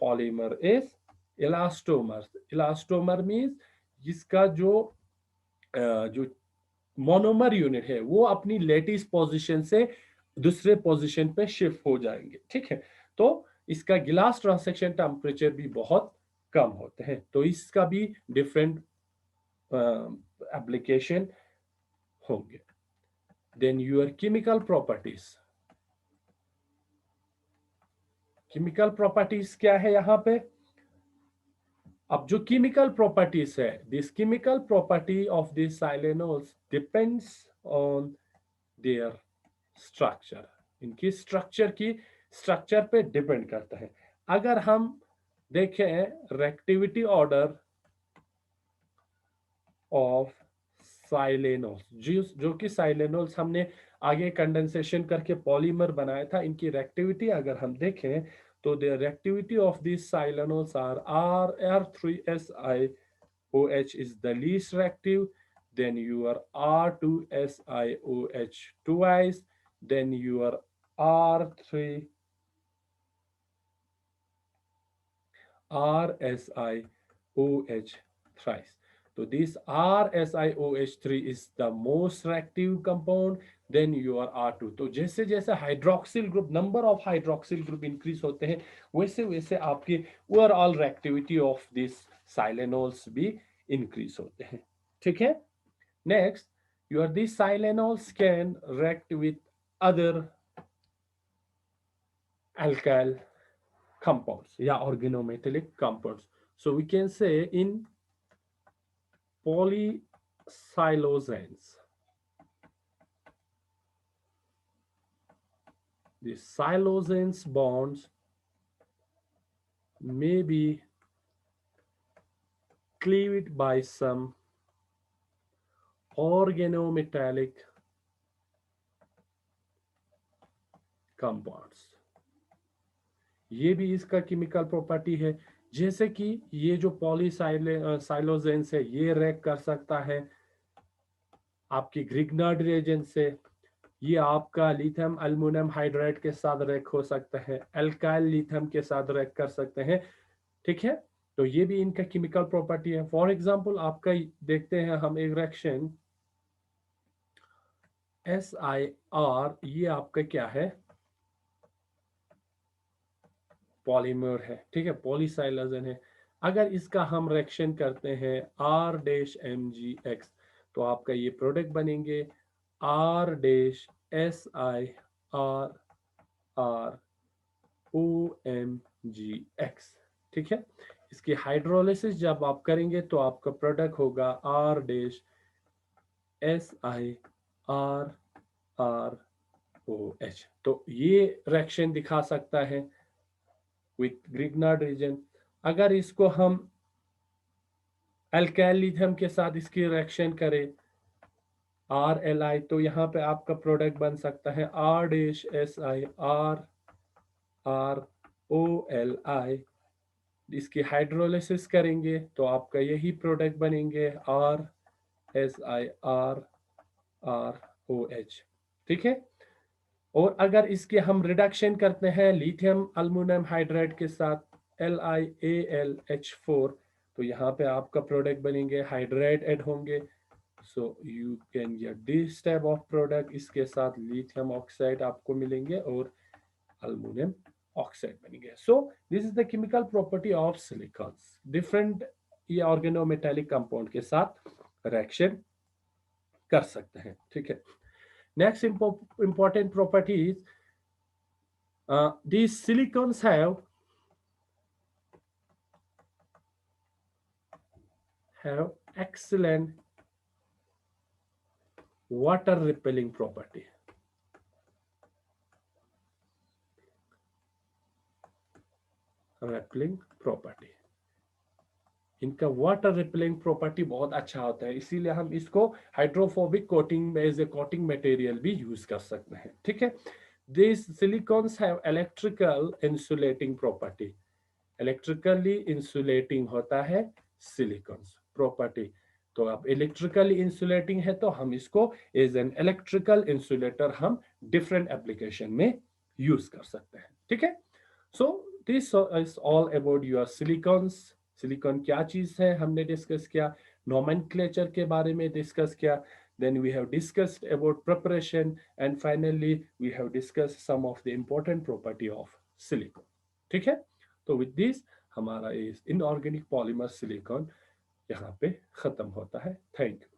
polymer is elastomer. Elastomer means जिसका जो मोनोमर यूनिट है वो अपनी लेटिस पोजीशन से दूसरे पोजीशन पे शिफ्ट हो जाएंगे, ठीक है। तो इसका गिलास ट्रांसेक्शन टेम्परेचर भी बहुत कम होते हैं, तो इसका भी डिफरेंट एप्लीकेशन होंगे। Then your chemical properties. Chemical properties क्या है यहाँ पे, अब जो केमिकल प्रॉपर्टीज है, this chemical property of this silanols depends on their structure. इनकी स्ट्रक्चर पे डिपेंड करता है। अगर हम देखें रिएक्टिविटी ऑर्डर ऑफ साइलेनोल्स, जो कि साइलेनोल्स हमने आगे कंडेंसेशन करके पॉलीमर बनाया था, इनकी रिएक्टिविटी अगर हम देखें तो the reactivity of this silanols are R3SiOH is the least reactive, then your R2SiOH twice, then your R3 RSiOH thrice. So this RSiOH3 is the most reactive compound, then your R2। तो जैसे जैसे hydroxyl group, number of hydroxyl group increase होते हैं वैसे वैसे आपके overall reactivity of this साइलेनोल्स भी increase होते हैं, ठीक है। Next, your these silanols can react with other alkyl compounds, yeah, organometallic compounds. So we can say in polysiloxanes, the siloxanes bonds may be cleaved by some organometallic compounds। ये भी इसका chemical property है, जैसे कि ये जो पॉलीसाइलोजेंस है ये रैक कर सकता है आपकी ग्रिग्नार्ड रिएजेंट से, ये आपका लिथियम अल्युमिनियम हाइड्राइड के साथ रैक हो सकता है, अल्काइल लिथियम के साथ रैक कर सकते हैं, ठीक है। तो ये भी इनका केमिकल प्रॉपर्टी है। फॉर एग्जांपल आपका देखते हैं हम एक रिएक्शन SiR, ये आपका क्या है, पॉलीमर है, ठीक है, पॉलीसाइलोजेन है। अगर इसका हम रिएक्शन करते हैं R-MgX तो आपका ये प्रोडक्ट बनेंगे R-SiRR OMgX, ठीक है। इसकी हाइड्रोलिसिस जब आप करेंगे तो आपका प्रोडक्ट होगा R dash S I R R O H. तो ये रिएक्शन दिखा सकता है विथ ग्रिग्नार्ड रीजन। अगर इसको हम अल्काइल लिथियम के साथ इसकी रिएक्शन करें आर एल आई, तो यहाँ पे आपका प्रोडक्ट बन सकता है R dash S I R R O L I. इसकी हाइड्रोलिसिस करेंगे तो आपका यही प्रोडक्ट बनेंगे R S I R R O H. ठीक है। और अगर इसके हम रिडक्शन करते हैं लिथियम अल्मुनियम हाइड्राइड के साथ LiAlH4, तो यहाँ पे आपका प्रोडक्ट बनेंगे हाइड्राइड ऐड होंगे। So you can get this type of product. इसके साथ लिथियम ऑक्साइड आपको मिलेंगे और अल्मुनियम ऑक्साइड बनेंगे। So this is the chemical property of silicones. Different ये ऑर्गेनोमेटेलिक कंपाउंड के साथ रिएक्शन कर सकते हैं। ठीक है। Next important property is these silicons have excellent water repelling property। repelling property, इनका वाटर रिपेलिंग प्रॉपर्टी बहुत अच्छा होता है, इसीलिए हम इसको हाइड्रोफोबिक कोटिंग में एज ए कोटिंग मटेरियल भी यूज कर सकते हैं। ठीक है। This silicones have electrical insulating property. Electrically insulating होता है सिलिकॉन्स प्रॉपर्टी। तो अब इलेक्ट्रिकली इंसुलेटिंग है तो हम इसको एज एन इलेक्ट्रिकल इंसुलेटर हम डिफरेंट एप्लीकेशन में यूज कर सकते हैं। ठीक है। So this is all about your silicones. Silicon क्या चीज है हमने डिस्कस किया, नोमेनक्लेचर के बारे में डिस्कस किया, then we have discussed about preparation, and finally we have discussed some of the important property of silicon। ठीक है। तो विद दिस हमारा इस इनऑर्गेनिक पॉलीमर सिलिकॉन यहाँ पे खत्म होता है। Thank you.